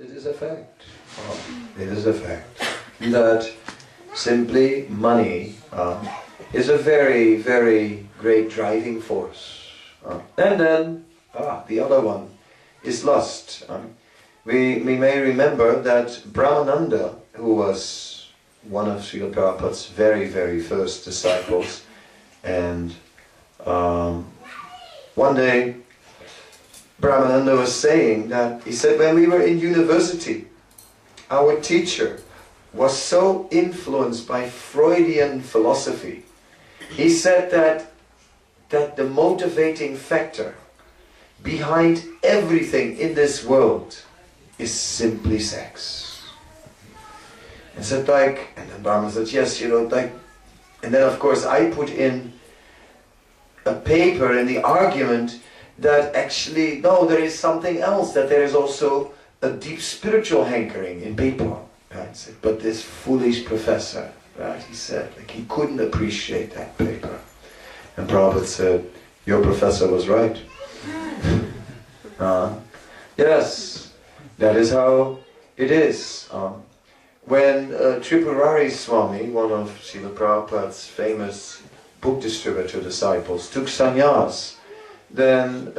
it is a fact. It is a fact that simply money is a very, very great driving force. And then, the other one is lust. We may remember that Brahmananda, who was one of Srila Prabhupada's very, very first disciples, and one day Brahmananda was saying that, he said, when we were in university, our teacher was so influenced by Freudian philosophy. He said that the motivating factor behind everything in this world is simply sex. And said and then Brahma said, yes, and then of course I put in a paper in the argument that actually, no, there is something else, that there is also a deep spiritual hankering in people. Right? Said, but this foolish professor, right, he said, he couldn't appreciate that paper. And Prabhupada said, your professor was right. Yes, that is how it is. When Tripurari Swami, one of Srila Prabhupada's famous book distributor disciples, took sannyas, then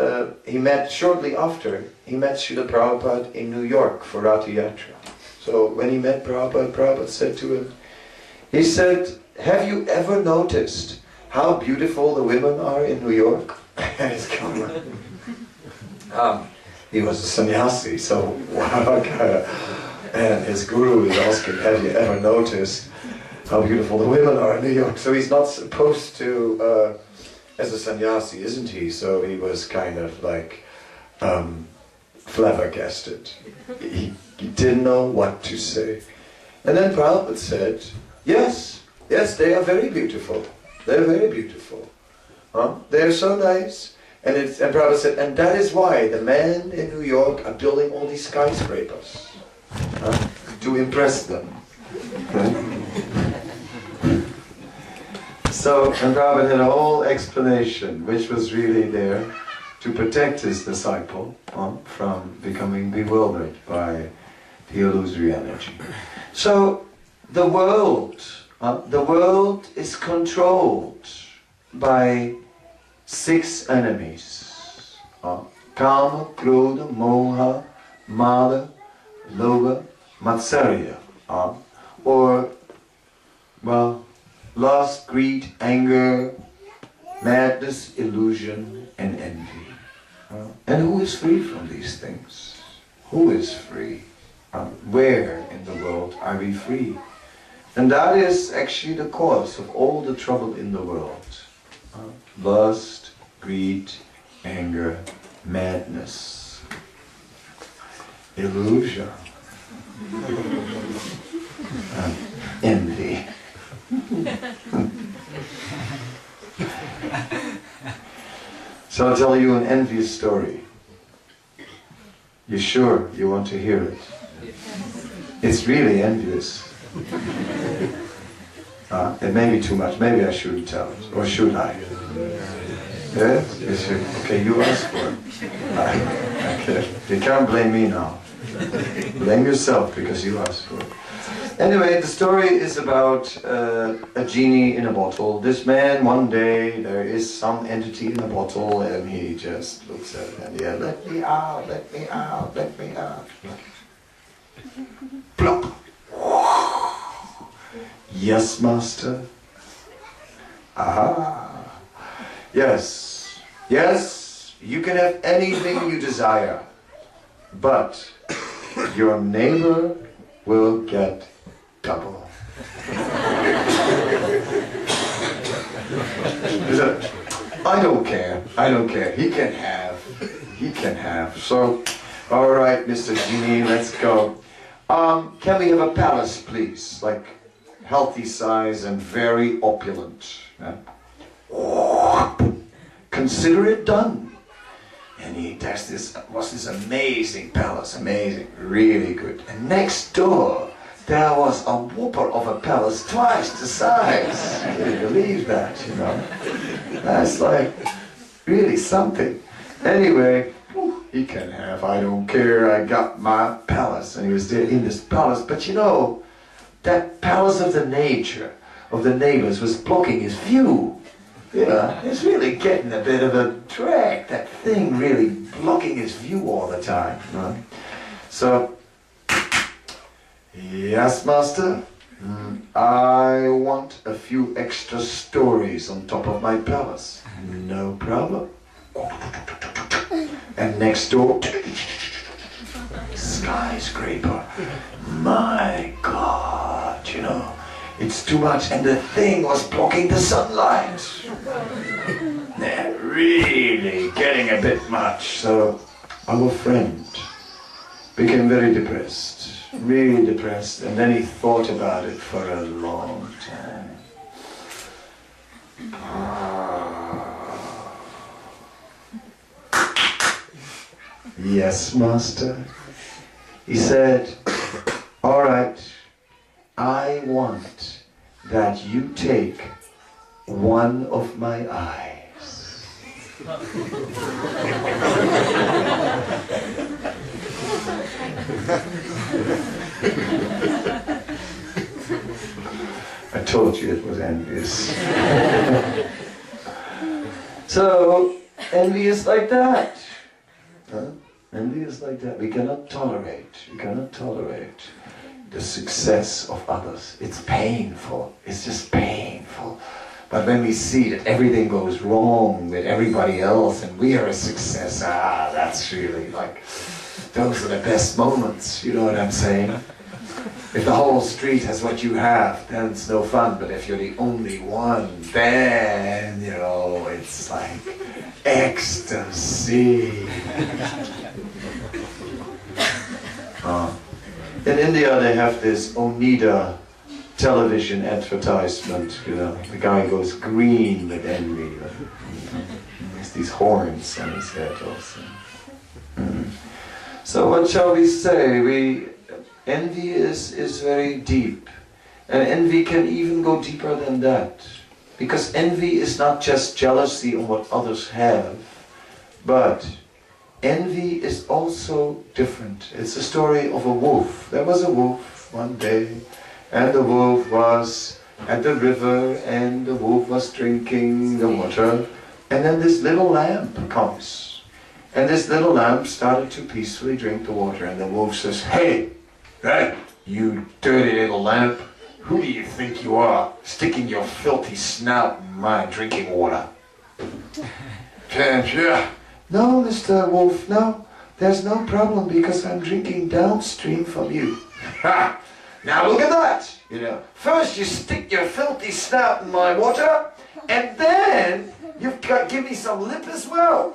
shortly after, he met Srila Prabhupada in New York for Ratha Yatra. So when he met Prabhupada, Prabhupada said to him, he said, have you ever noticed how beautiful the women are in New York? And his he was a sannyasi, so and his guru is asking, have you ever noticed how beautiful the women are in New York? So he's not supposed to, as a sannyasi, isn't he? So he was kind of flabbergasted. He didn't know what to say. And then Prabhupada said, yes, they are very beautiful. They're very beautiful. They're so nice. And Prabhupada said, and that is why the men in New York are building all these skyscrapers. To impress them. So, and Prabhupada had a whole explanation, which was really there to protect his disciple from becoming bewildered by the illusory energy. So, the world is controlled by 6 enemies. Kama, Krodha, Moha, Mada, Lobha, Matsarya. Lust, greed, anger, madness, illusion, and envy. And who is free from these things? Who is free? Where in the world are we free? And that is actually the cause of all the trouble in the world. Lust, greed, anger, madness, illusion, envy. So I'll tell you an envious story. You sure you want to hear it? It's really envious. It may be too much. Maybe I shouldn't tell it. Or should I? Yes? You should. Okay, you asked for it. Okay. You can't blame me now. Blame yourself because you asked for it. Anyway, the story is about a genie in a bottle. This man, one day, there is some entity in a bottle and he just looks at it and yeah, let me out, let me out, let me out. Plop. Yes, master. Aha. Yes. Yes, you can have anything you desire, but your neighbor will get double. I don't care, he can have, so, alright Mr. Genie, let's go. Can we have a palace please, like healthy size and very opulent? Consider it done. And there's this amazing palace, amazing, really good. And next door, there was a whopper of a palace twice the size. Can you believe that, That's like really something. Anyway, he can have, I don't care, I got my palace. And he was there in this palace, but you know, that palace of the nature, of the neighbors, was blocking his view. Yeah, it's really getting a bit of a drag, that thing really blocking his view all the time. Right? So, yes, master, I want a few extra stories on top of my palace. No problem. And next door, skyscraper. My God, you know, it's too much, and the thing was blocking the sunlight. Really getting a bit much. So our friend became very depressed, really depressed, and then he thought about it for a long time. Yes, master. He said, all right, I want that you take one of my eyes. I told you it was envious. So, envy is like that. Huh? Envy is like that. We cannot tolerate the success of others. It's painful. It's just painful. But when we see that everything goes wrong with everybody else and we are a success, that's really like, those are the best moments, you know what I'm saying? If the whole street has what you have, then it's no fun. But if you're the only one, then, you know, it's like ecstasy. In India they have this Onida television advertisement, you know. The guy goes green with envy. There's these horns on his head also. So what shall we say? Envy is very deep. And envy can even go deeper than that. Because envy is not just jealousy on what others have, but envy is also different. It's a story of a wolf. There was a wolf one day, and the wolf was at the river, and the wolf was drinking the water, and then this little lamb comes. And this little lamb started to peacefully drink the water, and the wolf says, "Hey, you dirty little lamb, who do you think you are, sticking your filthy snout in my drinking water?" Yeah. "No, Mr. Wolf, no, there's no problem because I'm drinking downstream from you." Ha! Now look at that! You know, first you stick your filthy snout in my water, and then you've got give me some lip as well.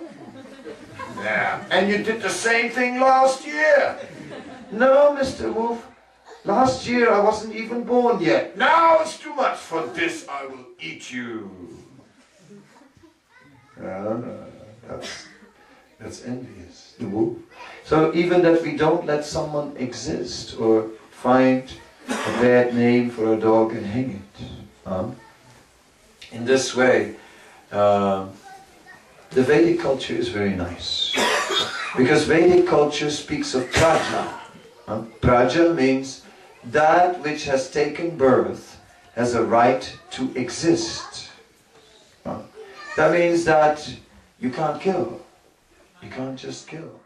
Yeah, and you did the same thing last year. "No, Mr. Wolf, last year I wasn't even born yet." "Now it's too much. For this I will eat you." That's envious, the wolf. So even that we don't let someone exist or find a bad name for a dog and hang it. In this way, the Vedic culture is very nice. Because Vedic culture speaks of praja. Praja means that which has taken birth has a right to exist. That means that you can't kill. You can't just kill.